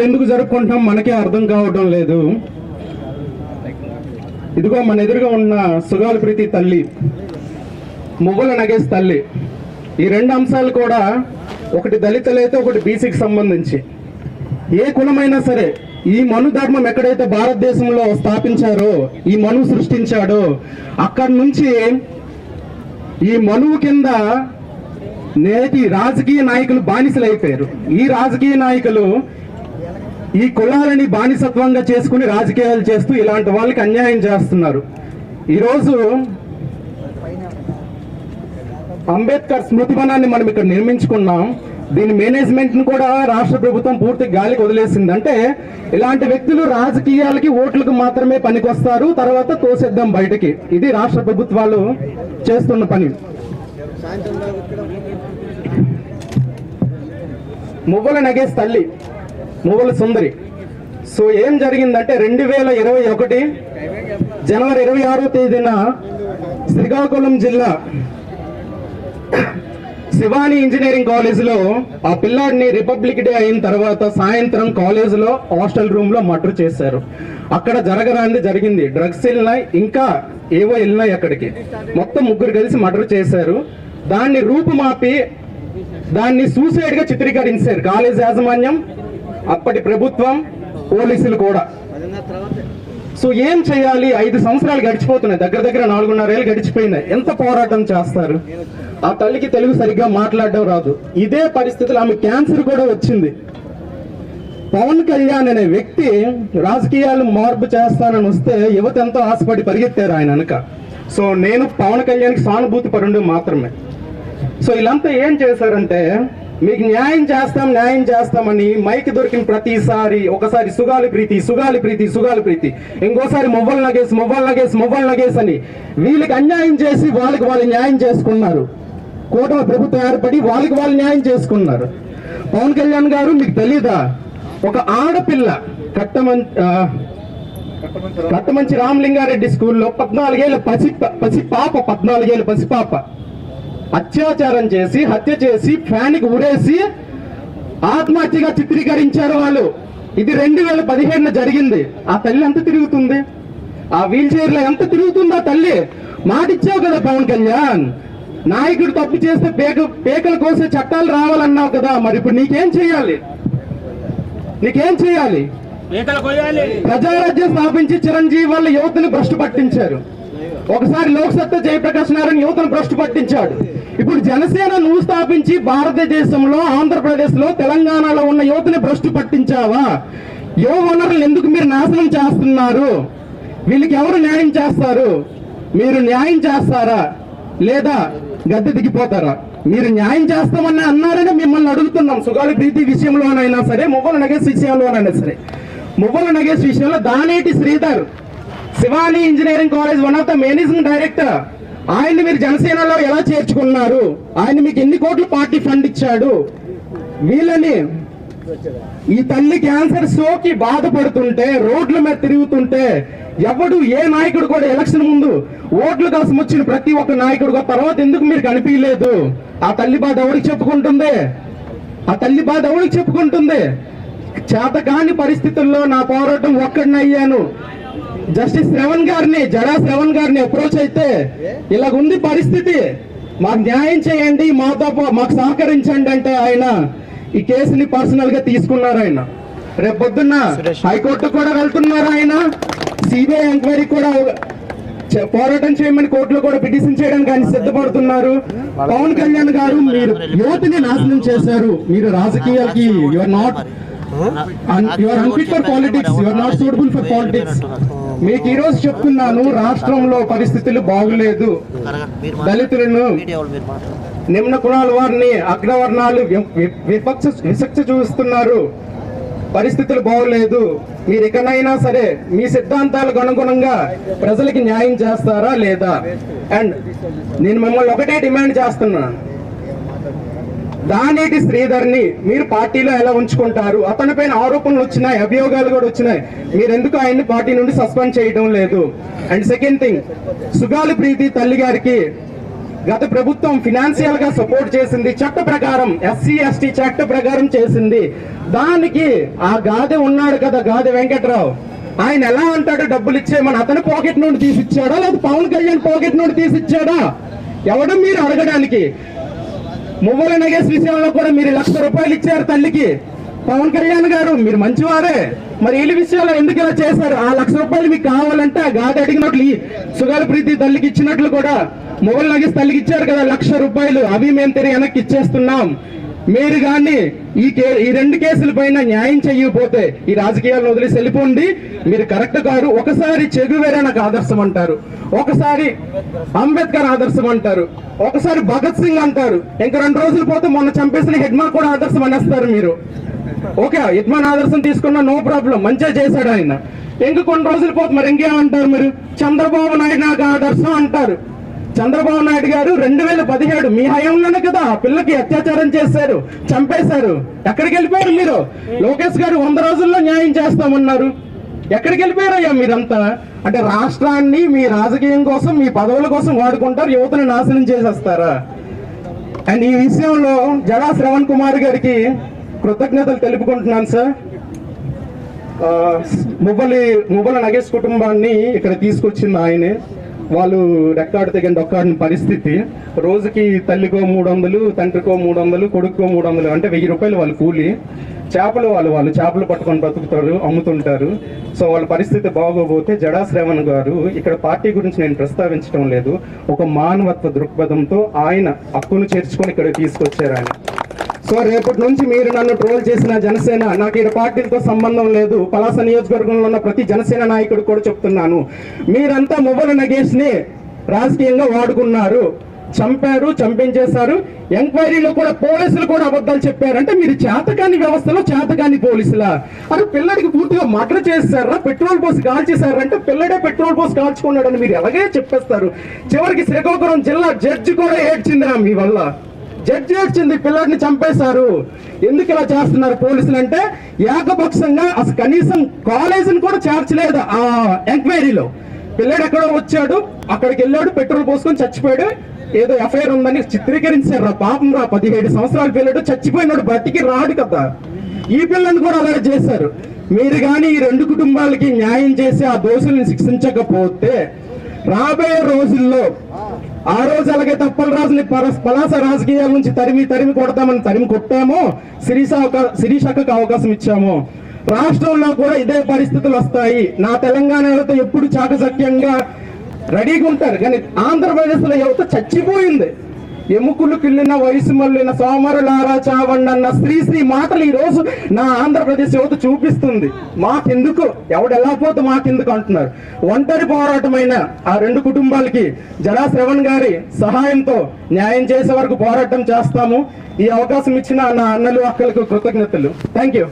ఎందుకు జరుపుకుంటాం మనకే అర్థం కావడం లేదు. ఇదిగో మన ఎదురుగా ఉన్న సుగాలి ప్రీతి తల్లి, మువ్వల నగేష్ తల్లి, ఈ రెండు అంశాలు కూడా ఒకటి దళితులైతే ఒకటి బీసీకి సంబంధించి. ఏ కులమైనా సరే ఈ మను ధర్మం ఎక్కడైతే భారతదేశంలో స్థాపించారో, ఈ మను సృష్టించాడో, అక్కడి నుంచి ఈ మనువు కింద నేటి రాజకీయ నాయకులు బానిసలు అయిపోయారు. ఈ రాజకీయ నాయకులు ఈ కులాలని బానిసత్వంగా చేసుకుని రాజకీయాలు చేస్తూ ఇలాంటి వాళ్ళకి అన్యాయం చేస్తున్నారు. ఈరోజు అంబేద్కర్ స్మృతి వనాన్ని మనం ఇక్కడ నిర్మించుకున్నాం. దీని మేనేజ్మెంట్ ను కూడా రాష్ట్ర ప్రభుత్వం పూర్తి గాలికి వదిలేసింది. అంటే ఇలాంటి వ్యక్తులు రాజకీయాలకి ఓట్లకు మాత్రమే పనికొస్తారు, తర్వాత తోసేద్దాం బయటకి. ఇది రాష్ట్ర ప్రభుత్వాలు చేస్తున్న పని. మువ్వల నగేష్ తల్లి, మువ్వల సుందరి. సో ఏం జరిగిందంటే 2021 జనవరి 26వ తేదీన శ్రీకాకుళం జిల్లా శివాని ఇంజనీరింగ్ కాలేజీలో ఆ పిల్లాడిని రిపబ్లిక్ డే అయిన తర్వాత సాయంత్రం కాలేజీలో హాస్టల్ రూమ్ లో మర్డర్ చేశారు. అక్కడ జరగరాంది జరిగింది. డ్రగ్స్ వెళ్ళినాయి, ఇంకా ఏవో వెళ్ళినాయి. అక్కడికి మొత్తం ముగ్గురు కలిసి మర్డర్ చేశారు. దాన్ని రూపుమాపి దాన్ని సూసైడ్ గా చిత్రీకరించారు కాలేజ్ యాజమాన్యం, అప్పటి ప్రభుత్వం, పోలీసులు కూడా. సో ఏం చేయాలి? 5 సంవత్సరాలు గడిచిపోతున్నాయి, దగ్గర 4.5 ఏళ్ళు గడిచిపోయినాయి. ఎంత పోరాటం చేస్తారు? ఆ తల్లికి తెలుగు సరిగ్గా మాట్లాడడం రాదు. ఇదే పరిస్థితులు ఆమె క్యాన్సర్ కూడా వచ్చింది. పవన్ కళ్యాణ్ అనే వ్యక్తి రాజకీయాలు మార్పు చేస్తానని వస్తే యువత ఎంతో ఆశపడి పరిగెత్తారు ఆయన వెనక. సో నేను పవన్ కళ్యాణ్కి సానుభూతి పరుడు మాత్రమే. సో వీళ్ళంతా ఏం చేశారంటే, మీకు న్యాయం చేస్తామని మైక్ దొరికిన ప్రతిసారి ఒకసారి సుగాలి ప్రీతి, ఇంకోసారి మువ్వల నగేష్ అని వీళ్ళకి అన్యాయం చేసి వాళ్ళకి వాళ్ళు న్యాయం చేసుకున్నారు. కూటమి ప్రభుత్వం ఏర్పడి వాళ్ళకి వాళ్ళు న్యాయం చేసుకున్నారు. పవన్ కళ్యాణ్ గారు మీకు తెలీదా? ఒక ఆడపిల్ల కట్టమంచి రామలింగారెడ్డి స్కూల్లో 14 ఏళ్ళ పసిపాప అత్యాచారం చేసి, హత్య చేసి, ఫ్యాన్కి ఉరేసి ఆత్మహత్యగా చిత్రీకరించారు వాళ్ళు. ఇది 2017 జరిగింది. ఆ తల్లి ఎంత తిరుగుతుంది? ఆ వీల్ చైర్ లో ఎంత తిరుగుతుందా తల్లి? మాట ఇచ్చావు కదా పవన్ కళ్యాణ్, నాయకుడు తప్పు చేస్తే పేకలు కోసే చట్టాలు రావాలన్నావు కదా. మరి ఇప్పుడు నీకేం చేయాలి? ప్రజారాజ్యం స్థాపించి చిరంజీవి వాళ్ళ యువతని భ్రష్టు పట్టించారు. ఒకసారి లోక్సత్తా జయప్రకాష్ నారాయణ యువతను భ్రష్టు పట్టించాడు. ఇప్పుడు జనసేన నువ్వు స్థాపించి భారతదేశంలో, ఆంధ్రప్రదేశ్ లో, తెలంగాణలో ఉన్న యువతని భ్రష్టు పట్టించావా? యువ వనరులు ఎందుకు మీరు నాశనం చేస్తున్నారు? వీళ్ళకి ఎవరు న్యాయం చేస్తారు? మీరు న్యాయం చేస్తారా లేదా గద్దె దిగిపోతారా? మీరు న్యాయం చేస్తామని అన్నారని మిమ్మల్ని అడుగుతున్నాం. సుగాలి ప్రీతి విషయంలోనైనా సరే, మువ్వల నగేష్ విషయంలోనైనా సరే. మువ్వల నగేష్ విషయంలో Daneti Sridhar, Shivani engineering college one of the managing director, ఆయన్ని మీరు జనసేనలో ఎలా చేర్చుకున్నారు? ఆయన మీకు ఎన్ని కోట్ల పార్టీ ఫండ్ ఇచ్చాడు? వీళ్ళని ఈ తల్లి క్యాన్సర్ సోకి బాధపడుతుంటే, రోడ్ల మీద తిరుగుతుంటే, ఎవడు ఏ నాయకుడు కూడా ఎలక్షన్ ముందు ఓట్ల కోసం వచ్చిన ప్రతి ఒక్క నాయకుడు తర్వాత ఎందుకు మీరు కనిపించలేదు? ఆ తల్లి బాధ ఎవరికి చెప్పుకుంటుంది? చేతకాని పరిస్థితుల్లో నా పోరాటం ఒక్కడినయ్యాను. జస్టిస్ జడా శ్రవణ్ గారిని అప్రోచ్ అయితే ఇలాగుంది పరిస్థితి, మాకు న్యాయం చేయండి, మాకు సహకరించండి అంటే ఆయన ఈ కేసుని పర్సనల్ గా తీసుకున్నారు. ఆయన రేపు పొద్దున్న హైకోర్టు కూడా వెళ్తున్నారు. ఆయన సిబిఐ ఎంక్వైరీ కూడా పోరాటం చేయమని కోర్టులో కూడా పిటిషన్ చేయడానికి ఆయన సిద్ధపడుతున్నారు. పవన్ కళ్యాణ్ గారు, మీరు యువతిని నాశనం చేశారు. మీరు రాజకీయాలకి your unfit for politics, your not suitable for politics. మీకు ఈ రోజు చెప్తున్నాను, రాష్ట్రంలో పరిస్థితులు బాగులేదు. దళితులను, నిమ్న కులాల వారిని అగ్రవర్ణాలు వివక్ష చూస్తున్నారు. పరిస్థితులు బాగోలేదు. మీరు ఇకనైనా సరే మీ సిద్ధాంతాలకు అనుగుణంగా ప్రజలకి న్యాయం చేస్తారా లేదా? అండ్ నేను మిమ్మల్ని ఒకటే డిమాండ్ చేస్తున్నాను, దానేటి శ్రీధర్ని మీరు పార్టీలో ఎలా ఉంచుకుంటారు? అతనిపైన ఆరోపణలు వచ్చినాయి, అభియోగాలు కూడా వచ్చినాయి. మీరు ఎందుకు ఆయన్ని పార్టీ నుండి సస్పెండ్ చేయడం లేదు? అండ్ సెకండ్ థింగ్, సుగాలి ప్రీతి తల్లి గారికి గత ప్రభుత్వం ఫినాన్షియల్ గా సపోర్ట్ చేసింది, చట్ట ప్రకారం ఎస్సీ ఎస్టీ చట్ట ప్రకారం చేసింది. దానికి ఆ గాదె ఉన్నాడు కదా, గాదె వెంకట్రావు, ఆయన ఎలా అంటాడు డబ్బులు ఇచ్చేయమని? అతని పాకెట్ నుండి తీసిచ్చాడా లేదా పవన్ కళ్యాణ్ పాకెట్ నుండి తీసిచ్చాడా? ఎవడు మీరు అడగడానికి? మువ్వల నగేష్ విషయంలో కూడా మీరు ₹1,00,000 ఇచ్చారు తల్లికి. పవన్ కళ్యాణ్ గారు మీరు మంచివారే, మరి వీళ్ళ విషయాల్లో ఎందుకు ఇలా చేశారు? ఆ ₹1,00,000 మీకు కావాలంటే ఆ గాది అడిగినట్లు సుగాల ప్రీతి తల్లికి ఇచ్చినట్లు కూడా మువ్వల నగేష్ తల్లికి ఇచ్చారు కదా ₹1,00,000, అవి మేము తిరిగి వెనక్కి ఇచ్చేస్తున్నాం. మీరు కానీ ఈ 2 కేసుల పైన న్యాయం చేయకపోతే ఈ రాజకీయాలను వదిలేసి వెళ్ళిపోండి. మీరు కరెక్ట్ కాదు. ఒకసారి చెగువేరా నాకు ఆదర్శం అంటారు, ఒకసారి అంబేద్కర్ ఆదర్శం అంటారు, ఒకసారి భగత్ సింగ్ అంటారు. ఇంకా 2 రోజులు పోతే మొన్న చంపేసిన హెడ్మా కూడా ఆదర్శం అనేస్తారు మీరు. ఓకే, హెడ్మాన్ ఆదర్శం తీసుకున్నా నో ప్రాబ్లం, మంచిగా చేశాడు ఆయన. ఇంక కొన్ని రోజులు పోతే మరి ఇంకేమంటారు మీరు? చంద్రబాబు నాయుడు నాకు ఆదర్శం అంటారు. చంద్రబాబు నాయుడు గారు 2017 మీ హయాంలోనే కదా పిల్లకి అత్యాచారం చేశారు, చంపేశారు. ఎక్కడికి వెళ్ళిపోయారు మీరు? లోకేష్ గారు 100 రోజుల్లో న్యాయం చేస్తామన్నారు. ఎక్కడికి వెళ్ళిపోయారయ్యా మీరంతా? అంటే రాష్ట్రాన్ని మీ రాజకీయం కోసం, మీ పదవుల కోసం వాడుకుంటారు, యువతను నాశనం చేసేస్తారా? అండ్ ఈ విషయంలో జడా శ్రవణ్ కుమార్ గారికి కృతజ్ఞతలు తెలుపుకుంటున్నాను సార్. మువ్వల నగేష్ కుటుంబాన్ని ఇక్కడ తీసుకొచ్చింది ఆయనే. వాళ్ళు రెక్కాడు తెగని డొక్కాడిన పరిస్థితి. రోజుకి తల్లికో 300, తండ్రికో 300, కొడుకో 300, అంటే ₹1,000 వాళ్ళు కూలి. చేపలు వాళ్ళు చేపలు పట్టుకొని బతుకుతారు, అమ్ముతుంటారు. సో వాళ్ళ పరిస్థితి బాగోపోతే జడా శ్రవణ్ గారు, ఇక్కడ పార్టీ గురించి నేను ప్రస్తావించడం లేదు, ఒక మానవత్వ దృక్పథంతో ఆయన హక్కును చేర్చుకొని ఇక్కడ తీసుకొచ్చారు ఆయన. సో రేపటి నుంచి మీరు నన్ను ట్రోల్ చేసిన జనసేన, నాకు ఈ పార్టీలతో సంబంధం లేదు, పలాస నియోజకవర్గంలో ఉన్న ప్రతి జనసేన నాయకుడు కూడా చెప్తున్నాను, మీరంతా మువ్వల నగేష్ ని రాజకీయంగా వాడుకున్నారు, చంపారు, చంపించేశారు. ఎంక్వైరీలో కూడా పోలీసులు కూడా అబద్ధాలు చెప్పారంటే మీరు చేతకాని వ్యవస్థలో చేతకాని పోలీసులా? అది పిల్లడికి పూర్తిగా మర్డర్ చేశారా, పెట్రోల్ పోసి కాల్చేశారంటే పిల్లడే పెట్రోల్ పోసి కాల్చుకున్నాడని మీరు ఎలాగే చెప్పేస్తారు. చివరికి శ్రీకాకుళం జిల్లా జడ్జి కూడా ఏడ్చిందిరా మీ వల్ల. జడ్జి ఏడ్చింది, పిల్లడిని చంపేశారు. ఎందుకు ఇలా చేస్తున్నారు పోలీసులు అంటే, ఏకపక్షంగా అసలు కనీసం కాలేజీని కూడా చేర్చలేదు ఆ ఎంక్వైరీలో. పిల్లడు ఎక్కడో వచ్చాడు, అక్కడికి వెళ్ళాడు, పెట్రోల్ పోసుకొని చచ్చిపోయాడు, ఏదో ఎఫ్ఐఆర్ ఉందని చిత్రీకరించారు. పాపం రా, 17 సంవత్సరాల పిల్లడు చచ్చిపోయినాడు, బతికి రాడు కదా. ఈ పిల్లని కూడా అలా చేశారు. మీరు కానీ ఈ 2 కుటుంబాలకి న్యాయం చేసి ఆ దోషుల్ని శిక్షించకపోతే రాబోయే రోజుల్లో, ఆ రోజు అలాగే తప్పల రాజుని పలాస రాజకీయాల నుంచి తరిమి కొడతామని తరిమి కొట్టామో, శిరీషకు అవకాశం ఇచ్చాము, రాష్ట్రంలో కూడా ఇదే పరిస్థితులు వస్తాయి. నా తెలంగాణలో ఎప్పుడు చాకచక్యంగా రెడీగా ఉంటారు, కానీ ఆంధ్రప్రదేశ్ లో యువత చచ్చిపోయింది. ఎముకలు కిల్లిన వయసు మళ్ళిన సోమరులారా చావండి అన్న శ్రీ మాటలు ఈ రోజు నా ఆంధ్రప్రదేశ్ యువత చూపిస్తుంది. మాకెందుకు, ఎవడెలా పోతే మాకెందుకు అంటున్నారు. ఒంటరి పోరాటమైన ఆ 2 కుటుంబాలకి జడా శ్రవణ్ గారి సహాయంతో న్యాయం చేసే వరకు పోరాటం చేస్తాము. ఈ అవకాశం ఇచ్చిన నా అన్నలు అక్కలకు కృతజ్ఞతలు. Thank you.